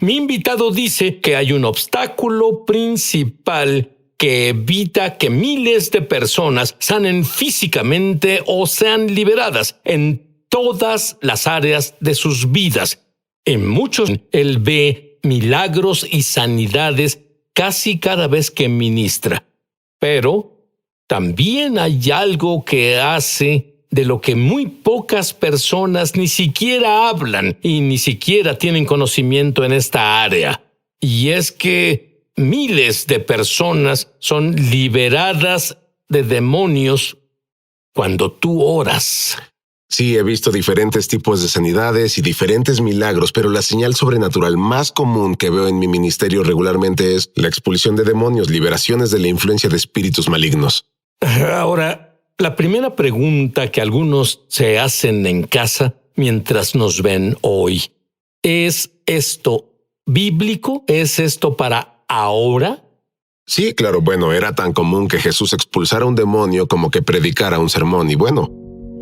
Mi invitado dice que hay un obstáculo principal que evita que miles de personas sanen físicamente o sean liberadas en todas las áreas de sus vidas. En muchos, él ve milagros y sanidades casi cada vez que ministra. Pero también hay algo que hace de lo que muy pocas personas ni siquiera hablan y ni siquiera tienen conocimiento en esta área. Y es que miles de personas son liberadas de demonios cuando tú oras. Sí, he visto diferentes tipos de sanidades y diferentes milagros, pero la señal sobrenatural más común que veo en mi ministerio regularmente es la expulsión de demonios, liberaciones de la influencia de espíritus malignos. Ahora, la primera pregunta que algunos se hacen en casa mientras nos ven hoy, ¿es esto bíblico? ¿Es esto para ahora? Sí, claro, bueno, era tan común que Jesús expulsara un demonio como que predicara un sermón y bueno,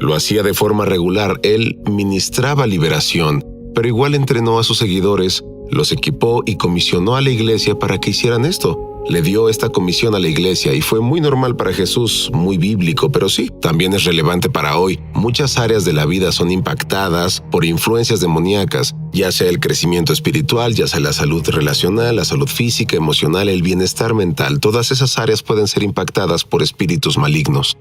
lo hacía de forma regular. Él ministraba liberación, pero igual entrenó a sus seguidores, los equipó y comisionó a la iglesia para que hicieran esto. Le dio esta comisión a la iglesia y fue muy normal para Jesús, muy bíblico, pero sí, también es relevante para hoy. Muchas áreas de la vida son impactadas por influencias demoníacas, ya sea el crecimiento espiritual, ya sea la salud relacional, la salud física, emocional, el bienestar mental. Todas esas áreas pueden ser impactadas por espíritus malignos.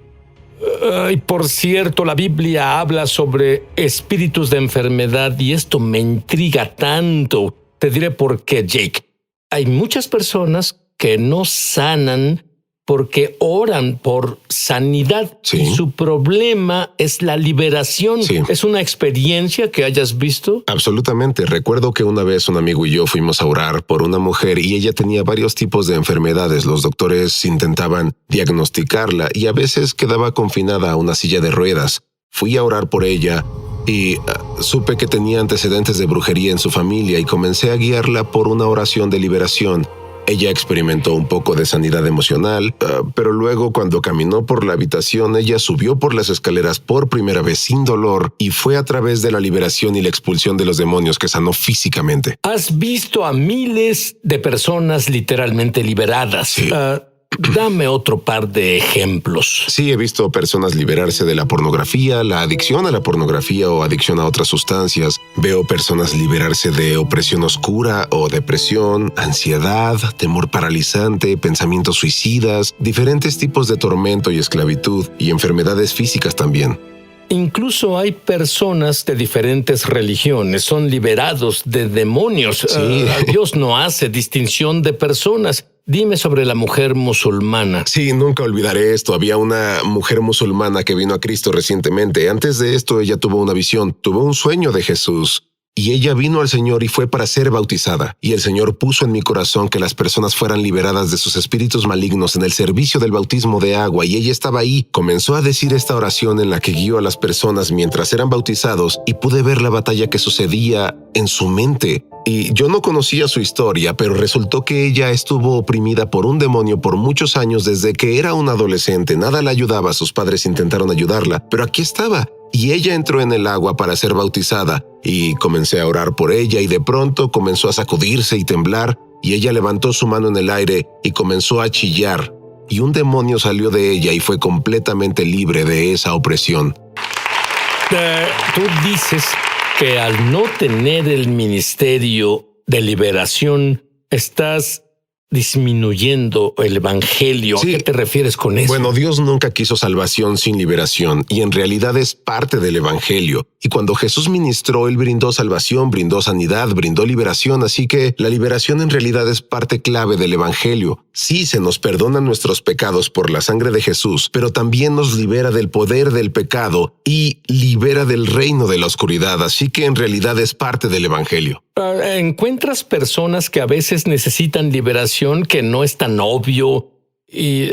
Y por cierto, la Biblia habla sobre espíritus de enfermedad y esto me intriga tanto. Te diré por qué, Jake. Hay muchas personas que no sanan porque oran por sanidad. Sí. Y su problema es la liberación. Sí. ¿Es una experiencia que hayas visto? Absolutamente. Recuerdo que una vez un amigo y yo fuimos a orar por una mujer y ella tenía varios tipos de enfermedades. Los doctores intentaban diagnosticarla y a veces quedaba confinada a una silla de ruedas. Fui a orar por ella y supe que tenía antecedentes de brujería en su familia y comencé a guiarla por una oración de liberación. Ella experimentó un poco de sanidad emocional, pero luego cuando caminó por la habitación, ella subió por las escaleras por primera vez sin dolor y fue a través de la liberación y la expulsión de los demonios que sanó físicamente. Has visto a miles de personas literalmente liberadas. Sí. Dame otro par de ejemplos. Sí, he visto personas liberarse de la pornografía, la adicción a la pornografía o adicción a otras sustancias. Veo personas liberarse de opresión oscura o depresión, ansiedad, temor paralizante, pensamientos suicidas, diferentes tipos de tormento y esclavitud y enfermedades físicas también. Incluso hay personas de diferentes religiones, son liberados de demonios. Sí. Dios no hace distinción de personas. Dime sobre la mujer musulmana. Sí, nunca olvidaré esto. Había una mujer musulmana que vino a Cristo recientemente. Antes de esto, ella tuvo una visión, tuvo un sueño de Jesús. Y ella vino al Señor y fue para ser bautizada. Y el Señor puso en mi corazón que las personas fueran liberadas de sus espíritus malignos en el servicio del bautismo de agua. Y ella estaba ahí. Comenzó a decir esta oración en la que guió a las personas mientras eran bautizados y pude ver la batalla que sucedía en su mente. Y yo no conocía su historia, pero resultó que ella estuvo oprimida por un demonio por muchos años desde que era una adolescente. Nada la ayudaba, sus padres intentaron ayudarla, pero aquí estaba. Y ella entró en el agua para ser bautizada y comencé a orar por ella y de pronto comenzó a sacudirse y temblar y ella levantó su mano en el aire y comenzó a chillar y un demonio salió de ella y fue completamente libre de esa opresión. Tú dices que al no tener el ministerio de liberación estás disminuyendo el evangelio. Sí. ¿A qué te refieres con eso? Bueno, Dios nunca quiso salvación sin liberación y en realidad es parte del evangelio. Y cuando Jesús ministró, Él brindó salvación, brindó sanidad, brindó liberación, así que la liberación en realidad es parte clave del evangelio. Sí, se nos perdonan nuestros pecados por la sangre de Jesús, pero también nos libera del poder del pecado y libera del reino de la oscuridad, así que en realidad es parte del evangelio. ¿Encuentras personas que a veces necesitan liberación que no es tan obvio y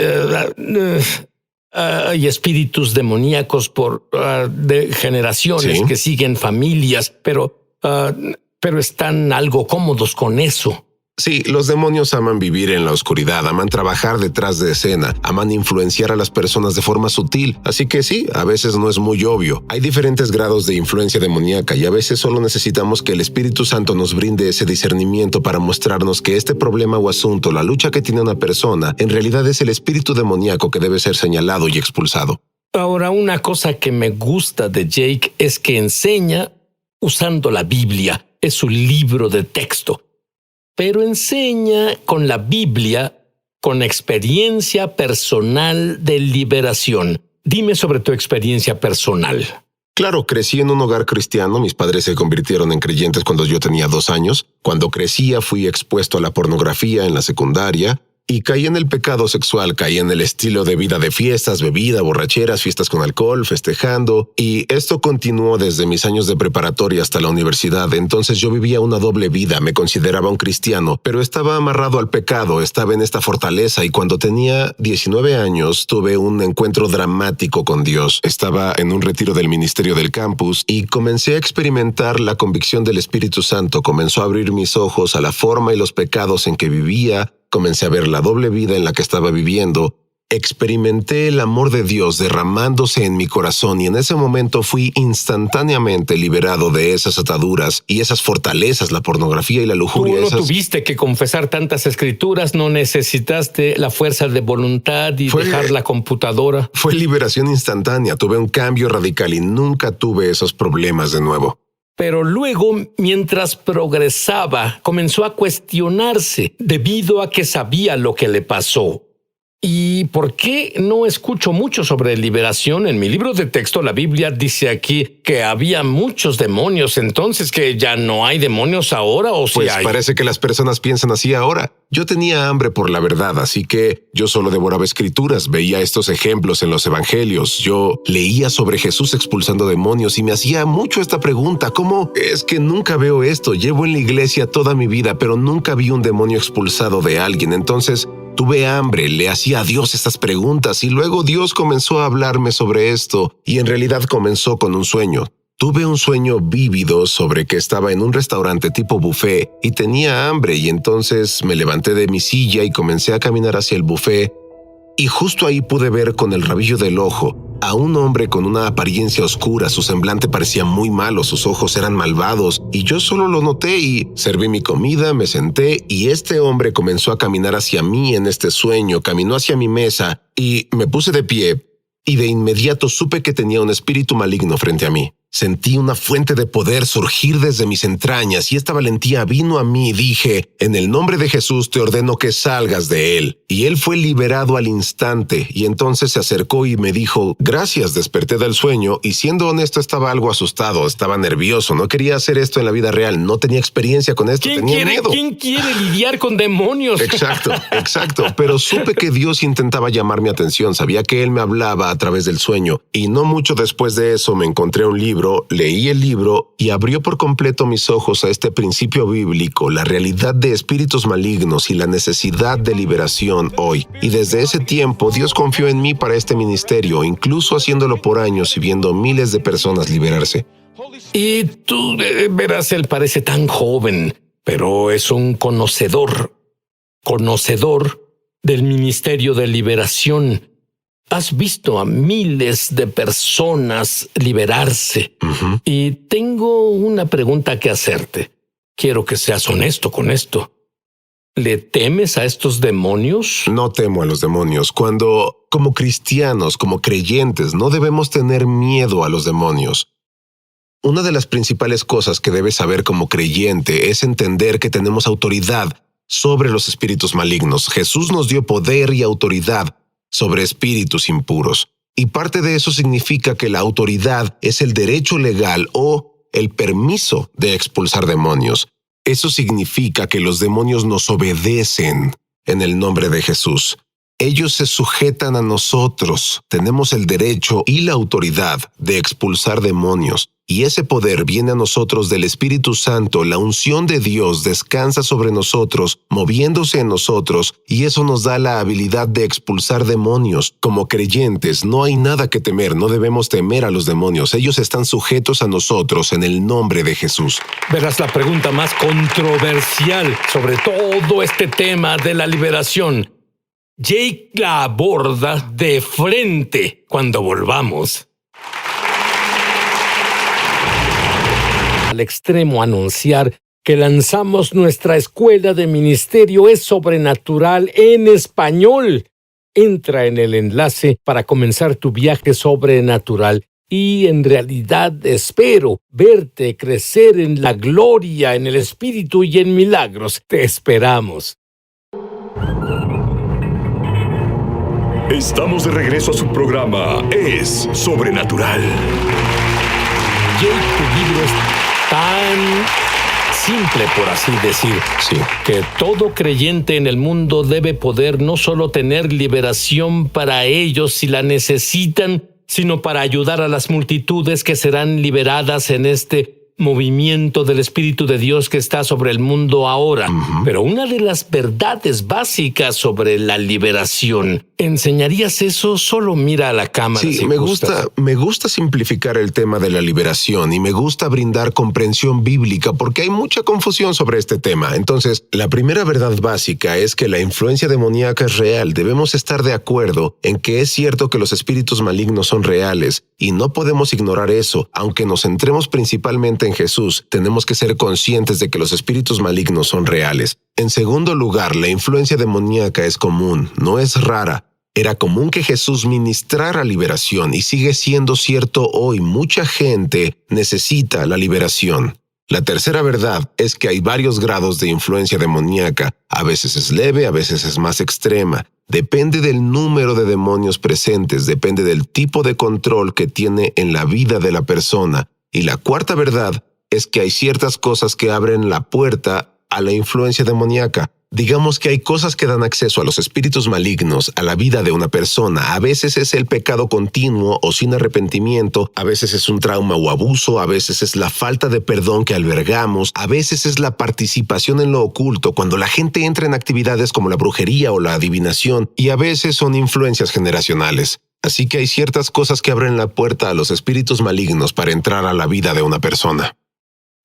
hay espíritus demoníacos de generaciones Sí. que siguen familias, pero están algo cómodos con eso? Sí, los demonios aman vivir en la oscuridad, aman trabajar detrás de escena, aman influenciar a las personas de forma sutil. Así que sí, a veces no es muy obvio. Hay diferentes grados de influencia demoníaca y a veces solo necesitamos que el Espíritu Santo nos brinde ese discernimiento para mostrarnos que este problema o asunto, la lucha que tiene una persona, en realidad es el espíritu demoníaco que debe ser señalado y expulsado. Ahora, una cosa que me gusta de Jake es que enseña usando la Biblia. Es su libro de texto. Pero enseña con la Biblia, con experiencia personal de liberación. Dime sobre tu experiencia personal. Claro, crecí en un hogar cristiano, mis padres se convirtieron en creyentes cuando yo tenía 2 años. Cuando crecía fui expuesto a la pornografía en la secundaria y caí en el pecado sexual, caí en el estilo de vida de fiestas, bebida, borracheras, fiestas con alcohol, festejando, y esto continuó desde mis años de preparatoria hasta la universidad. Entonces yo vivía una doble vida, me consideraba un cristiano, pero estaba amarrado al pecado, estaba en esta fortaleza, y cuando tenía 19 años tuve un encuentro dramático con Dios. Estaba en un retiro del ministerio del campus y comencé a experimentar la convicción del Espíritu Santo. Comenzó a abrir mis ojos a la forma y los pecados en que vivía. Comencé a ver la doble vida en la que estaba viviendo. Experimenté el amor de Dios derramándose en mi corazón y en ese momento fui instantáneamente liberado de esas ataduras y esas fortalezas, la pornografía y la lujuria. Tú no tuviste que confesar tantas escrituras, no necesitaste la fuerza de voluntad y dejar la computadora. Fue liberación instantánea, tuve un cambio radical y nunca tuve esos problemas de nuevo. Pero luego, mientras progresaba, comenzó a cuestionarse debido a que sabía lo que le pasó. ¿Y por qué no escucho mucho sobre liberación? En mi libro de texto, la Biblia dice aquí que había muchos demonios, entonces que ya no hay demonios ahora, ¿o si hay? Pues parece que las personas piensan así ahora. Yo tenía hambre por la verdad, así que yo solo devoraba escrituras, veía estos ejemplos en los evangelios. Yo leía sobre Jesús expulsando demonios y me hacía mucho esta pregunta: ¿cómo es que nunca veo esto? Llevo en la iglesia toda mi vida, pero nunca vi un demonio expulsado de alguien. Entonces tuve hambre, le hacía a Dios estas preguntas y luego Dios comenzó a hablarme sobre esto y en realidad comenzó con un sueño. Tuve un sueño vívido sobre que estaba en un restaurante tipo buffet y tenía hambre y entonces me levanté de mi silla y comencé a caminar hacia el buffet y justo ahí pude ver con el rabillo del ojo a un hombre con una apariencia oscura. Su semblante parecía muy malo, sus ojos eran malvados y yo solo lo noté y serví mi comida, me senté y este hombre comenzó a caminar hacia mí en este sueño, caminó hacia mi mesa y me puse de pie y de inmediato supe que tenía un espíritu maligno frente a mí. Sentí una fuente de poder surgir desde mis entrañas y esta valentía vino a mí y dije: en el nombre de Jesús te ordeno que salgas de él. Y él fue liberado al instante y entonces se acercó y me dijo: gracias, desperté del sueño y siendo honesto estaba algo asustado, estaba nervioso, no quería hacer esto en la vida real, no tenía experiencia con esto, tenía miedo. ¿Quién quiere lidiar con demonios? Exacto, pero supe que Dios intentaba llamar mi atención, sabía que él me hablaba a través del sueño y no mucho después de eso me encontré un libro. Leí el libro y abrió por completo mis ojos a este principio bíblico, la realidad de espíritus malignos y la necesidad de liberación hoy. Y desde ese tiempo Dios confió en mí para este ministerio, incluso haciéndolo por años y viendo miles de personas liberarse. Y tú, verás, él parece tan joven, pero es un conocedor del ministerio de liberación. Has visto a miles de personas liberarse. Y tengo una pregunta que hacerte. Quiero que seas honesto con esto. ¿Le temes a estos demonios? No temo a los demonios. Cuando, como cristianos, como creyentes, no debemos tener miedo a los demonios. Una de las principales cosas que debes saber como creyente es entender que tenemos autoridad sobre los espíritus malignos. Jesús nos dio poder y autoridad sobre espíritus impuros. Y parte de eso significa que la autoridad es el derecho legal o el permiso de expulsar demonios. Eso significa que los demonios nos obedecen en el nombre de Jesús. Ellos se sujetan a nosotros. Tenemos el derecho y la autoridad de expulsar demonios. Y ese poder viene a nosotros del Espíritu Santo. La unción de Dios descansa sobre nosotros, moviéndose en nosotros, y eso nos da la habilidad de expulsar demonios. Como creyentes, no hay nada que temer, no debemos temer a los demonios. Ellos están sujetos a nosotros en el nombre de Jesús. Verás la pregunta más controversial sobre todo este tema de la liberación. Jake la aborda de frente cuando volvamos. Al extremo anunciar que lanzamos nuestra escuela de ministerio es sobrenatural en español. Entra en el enlace para comenzar tu viaje sobrenatural y en realidad espero verte crecer en la gloria, en el Espíritu y en milagros. Te esperamos. Estamos de regreso a su programa Es Sobrenatural. Jake, tu libro es tan simple, por así decir, Sí. que todo creyente en el mundo debe poder no solo tener liberación para ellos si la necesitan, sino para ayudar a las multitudes que serán liberadas en este movimiento del Espíritu de Dios que está sobre el mundo ahora. Pero una de las verdades básicas sobre la liberación, ¿enseñarías eso? Solo mira a la cámara. Sí, si me gustas. gusta simplificar el tema de la liberación y me gusta brindar comprensión bíblica porque hay mucha confusión sobre este tema. Entonces, la primera verdad básica es que la influencia demoníaca es real. Debemos estar de acuerdo en que es cierto que los espíritus malignos son reales y no podemos ignorar eso. Aunque nos centremos principalmente en Jesús, tenemos que ser conscientes de que los espíritus malignos son reales. En segundo lugar, la influencia demoníaca es común, no es rara. Era común que Jesús ministrara liberación y sigue siendo cierto hoy. Mucha gente necesita la liberación. La tercera verdad es que hay varios grados de influencia demoníaca. A veces es leve, a veces es más extrema. Depende del número de demonios presentes, depende del tipo de control que tiene en la vida de la persona. Y la cuarta verdad es que hay ciertas cosas que abren la puerta a la influencia demoníaca. Digamos que hay cosas que dan acceso a los espíritus malignos a la vida de una persona. A veces es el pecado continuo o sin arrepentimiento, a veces es un trauma o abuso, a veces es la falta de perdón que albergamos, a veces es la participación en lo oculto, cuando la gente entra en actividades como la brujería o la adivinación, y a veces son influencias generacionales. Así que hay ciertas cosas que abren la puerta a los espíritus malignos para entrar a la vida de una persona.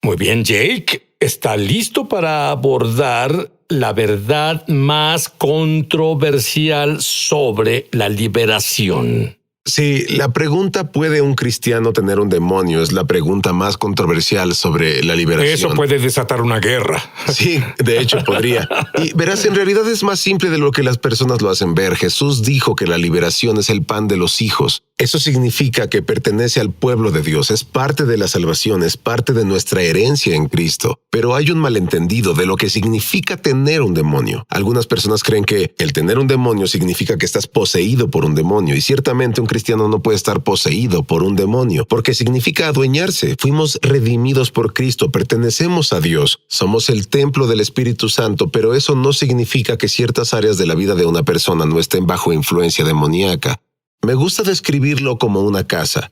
Muy bien, Jake. ¿Está listo para abordar la verdad más controversial sobre la liberación? Sí, la pregunta ¿puede un cristiano tener un demonio? Es la pregunta más controversial sobre la liberación. Eso puede desatar una guerra. Sí, de hecho podría. Y verás, en realidad es más simple de lo que las personas lo hacen ver. Jesús dijo que la liberación es el pan de los hijos. Eso significa que pertenece al pueblo de Dios, es parte de la salvación, es parte de nuestra herencia en Cristo. Pero hay un malentendido de lo que significa tener un demonio. Algunas personas creen que el tener un demonio significa que estás poseído por un demonio, y ciertamente un cristiano no puede estar poseído por un demonio, porque significa adueñarse. Fuimos redimidos por Cristo, pertenecemos a Dios, somos el templo del Espíritu Santo, pero eso no significa que ciertas áreas de la vida de una persona no estén bajo influencia demoníaca. Me gusta describirlo como una casa.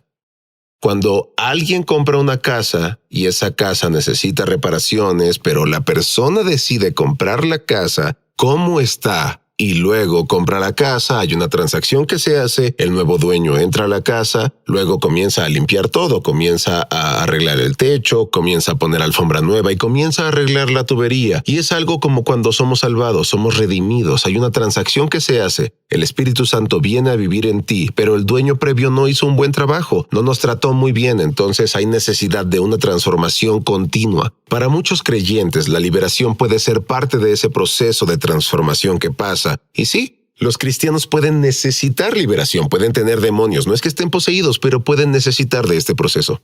Cuando alguien compra una casa y esa casa necesita reparaciones, pero la persona decide comprar la casa como está y luego compra la casa, hay una transacción que se hace, el nuevo dueño entra a la casa, luego comienza a limpiar todo, comienza a arreglar el techo, comienza a poner alfombra nueva y comienza a arreglar la tubería. Y es algo como cuando somos salvados, somos redimidos, hay una transacción que se hace. El Espíritu Santo viene a vivir en ti, pero el dueño previo no hizo un buen trabajo, no nos trató muy bien, entonces hay necesidad de una transformación continua. Para muchos creyentes, la liberación puede ser parte de ese proceso de transformación que pasa. Y sí, los cristianos pueden necesitar liberación, pueden tener demonios, no es que estén poseídos, pero pueden necesitar de este proceso.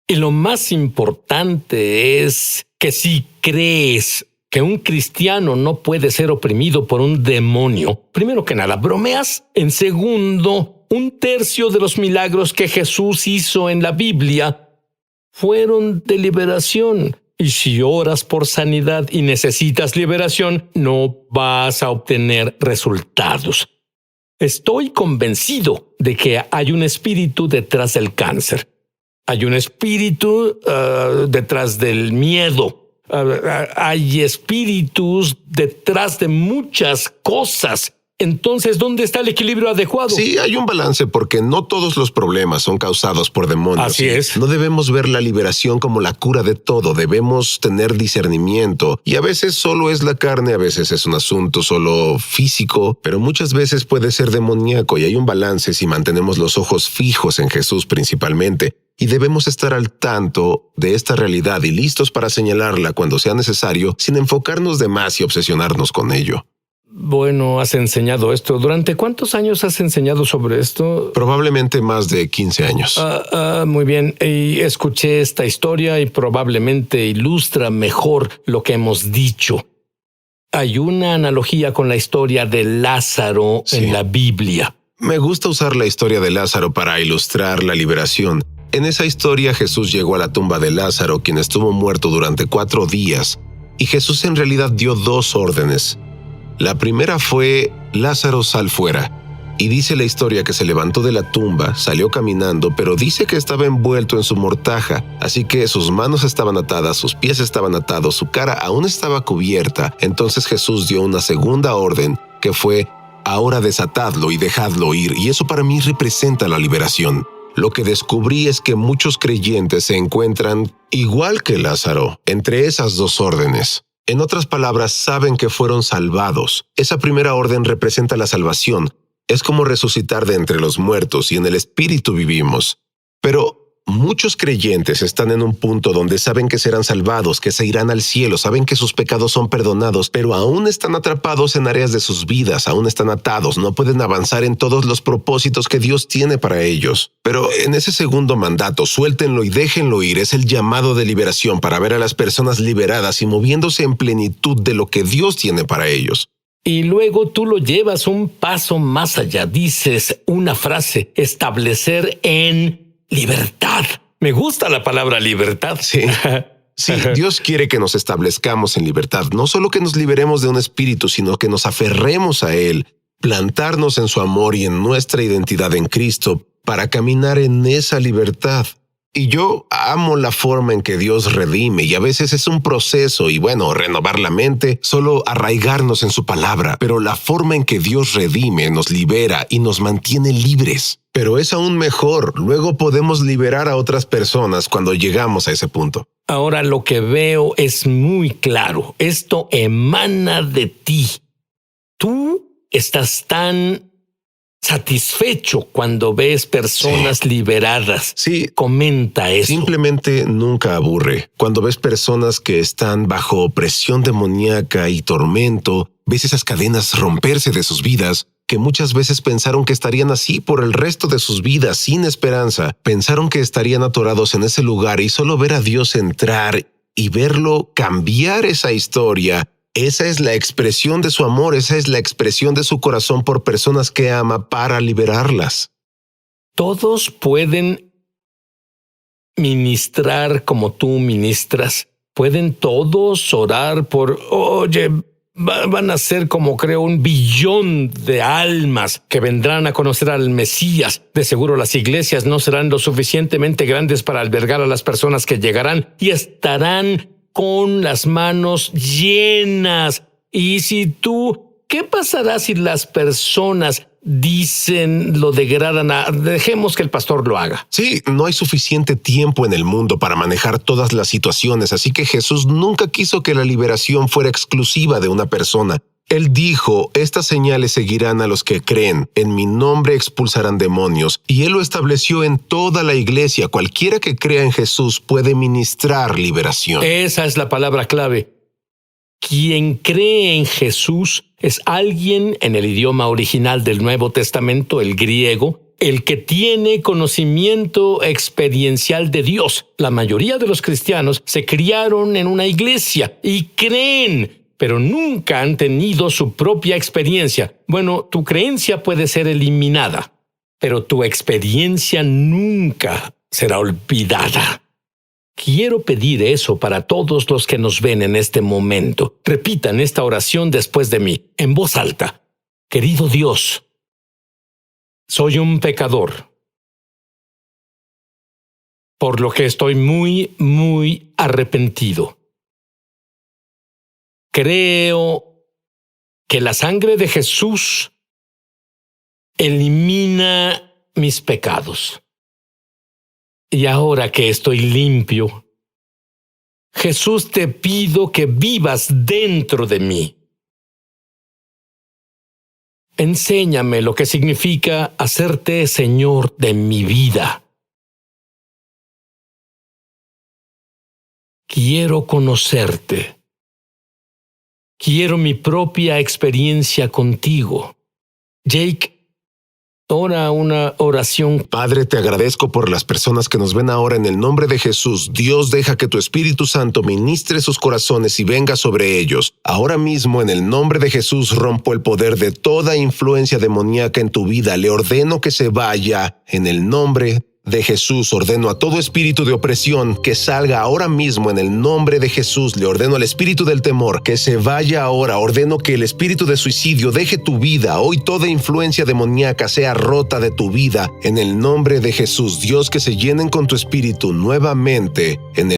Y lo más importante es que si crees que un cristiano no puede ser oprimido por un demonio, primero que nada, bromeas. En segundo, 1/3 de los milagros que Jesús hizo en la Biblia fueron de liberación. Y si oras por sanidad y necesitas liberación, no vas a obtener resultados. Estoy convencido de que hay un espíritu detrás del cáncer. Hay un espíritu detrás del miedo. Hay espíritus detrás de muchas cosas. Entonces, ¿dónde está el equilibrio adecuado? Sí, hay un balance porque no todos los problemas son causados por demonios. Así es. No debemos ver la liberación como la cura de todo. Debemos tener discernimiento. Y a veces solo es la carne, a veces es un asunto solo físico, pero muchas veces puede ser demoníaco y hay un balance si mantenemos los ojos fijos en Jesús principalmente. Y debemos estar al tanto de esta realidad y listos para señalarla cuando sea necesario, sin enfocarnos de más y obsesionarnos con ello. Bueno, has enseñado esto. ¿Durante cuántos años has enseñado sobre esto? Probablemente más de 15 años. Muy bien. Y escuché esta historia y probablemente ilustra mejor lo que hemos dicho. Hay una analogía con la historia de Lázaro en la Biblia. Me gusta usar la historia de Lázaro para ilustrar la liberación. En esa historia, Jesús llegó a la tumba de Lázaro, quien estuvo muerto durante 4 días, y Jesús en realidad dio 2 órdenes. La primera fue, Lázaro, sal fuera. Y dice la historia que se levantó de la tumba, salió caminando, pero dice que estaba envuelto en su mortaja, así que sus manos estaban atadas, sus pies estaban atados, su cara aún estaba cubierta. Entonces Jesús dio una segunda orden, que fue, ahora desatadlo y dejadlo ir, y eso para mí representa la liberación. Lo que descubrí es que muchos creyentes se encuentran, igual que Lázaro, entre esas 2 órdenes. En otras palabras, saben que fueron salvados. Esa primera orden representa la salvación. Es como resucitar de entre los muertos y en el espíritu vivimos. Pero muchos creyentes están en un punto donde saben que serán salvados, que se irán al cielo, saben que sus pecados son perdonados, pero aún están atrapados en áreas de sus vidas, aún están atados, no pueden avanzar en todos los propósitos que Dios tiene para ellos. Pero en ese segundo mandato, suéltenlo y déjenlo ir, es el llamado de liberación para ver a las personas liberadas y moviéndose en plenitud de lo que Dios tiene para ellos. Y luego tú lo llevas un paso más allá. Dices una frase, establecer en libertad. Me gusta la palabra libertad. Sí, Dios quiere que nos establezcamos en libertad. No solo que nos liberemos de un espíritu, sino que nos aferremos a Él, plantarnos en su amor y en nuestra identidad en Cristo para caminar en esa libertad. Y yo amo la forma en que Dios redime y a veces es un proceso y renovar la mente, solo arraigarnos en su palabra, pero la forma en que Dios redime nos libera y nos mantiene libres. Pero es aún mejor, luego podemos liberar a otras personas cuando llegamos a ese punto. Ahora lo que veo es muy claro. Esto emana de ti. Tú estás tan satisfecho cuando ves personas liberadas. Sí. Comenta eso. Simplemente nunca aburre. Cuando ves personas que están bajo opresión demoníaca y tormento, ves esas cadenas romperse de sus vidas, que muchas veces pensaron que estarían así por el resto de sus vidas, sin esperanza. Pensaron que estarían atorados en ese lugar y solo ver a Dios entrar y verlo cambiar esa historia. Esa es la expresión de su amor, esa es la expresión de su corazón por personas que ama para liberarlas. Todos pueden ministrar como tú ministras. Pueden todos orar por, van a ser como creo 1 billón de almas que vendrán a conocer al Mesías. De seguro las iglesias no serán lo suficientemente grandes para albergar a las personas que llegarán y estarán con las manos llenas. Y ¿qué pasará si las personas lo degradan dejemos que el pastor lo haga? Sí, no hay suficiente tiempo en el mundo para manejar todas las situaciones, así que Jesús nunca quiso que la liberación fuera exclusiva de una persona. Él dijo, estas señales seguirán a los que creen, en mi nombre expulsarán demonios, y Él lo estableció en toda la iglesia. Cualquiera que crea en Jesús puede ministrar liberación. Esa es la palabra clave. Quien cree en Jesús es alguien en el idioma original del Nuevo Testamento, el griego, el que tiene conocimiento experiencial de Dios. La mayoría de los cristianos se criaron en una iglesia y creen, pero nunca han tenido su propia experiencia. Bueno, tu creencia puede ser eliminada, pero tu experiencia nunca será olvidada. Quiero pedir eso para todos los que nos ven en este momento. Repitan esta oración después de mí, en voz alta. Querido Dios, Soy un pecador, por lo que estoy muy arrepentido. Creo que la sangre de Jesús elimina mis pecados. Y ahora que estoy limpio, Jesús, te pido que vivas dentro de mí. Enséñame lo que significa hacerte Señor de mi vida. Quiero conocerte. Quiero mi propia experiencia contigo. Jake, ora una oración. Padre, te agradezco por las personas que nos ven ahora en el nombre de Jesús. Dios, deja que tu Espíritu Santo ministre sus corazones y venga sobre ellos. Ahora mismo, en el nombre de Jesús, rompo el poder de toda influencia demoníaca en tu vida. Le ordeno que se vaya. En el nombre de Jesús, ordeno a todo espíritu de opresión que salga ahora mismo en el nombre de Jesús. Le ordeno al espíritu del temor que se vaya ahora. Ordeno que el espíritu de suicidio deje tu vida. Hoy toda influencia demoníaca sea rota de tu vida en el nombre de Jesús. Dios, que se llenen con tu espíritu nuevamente en el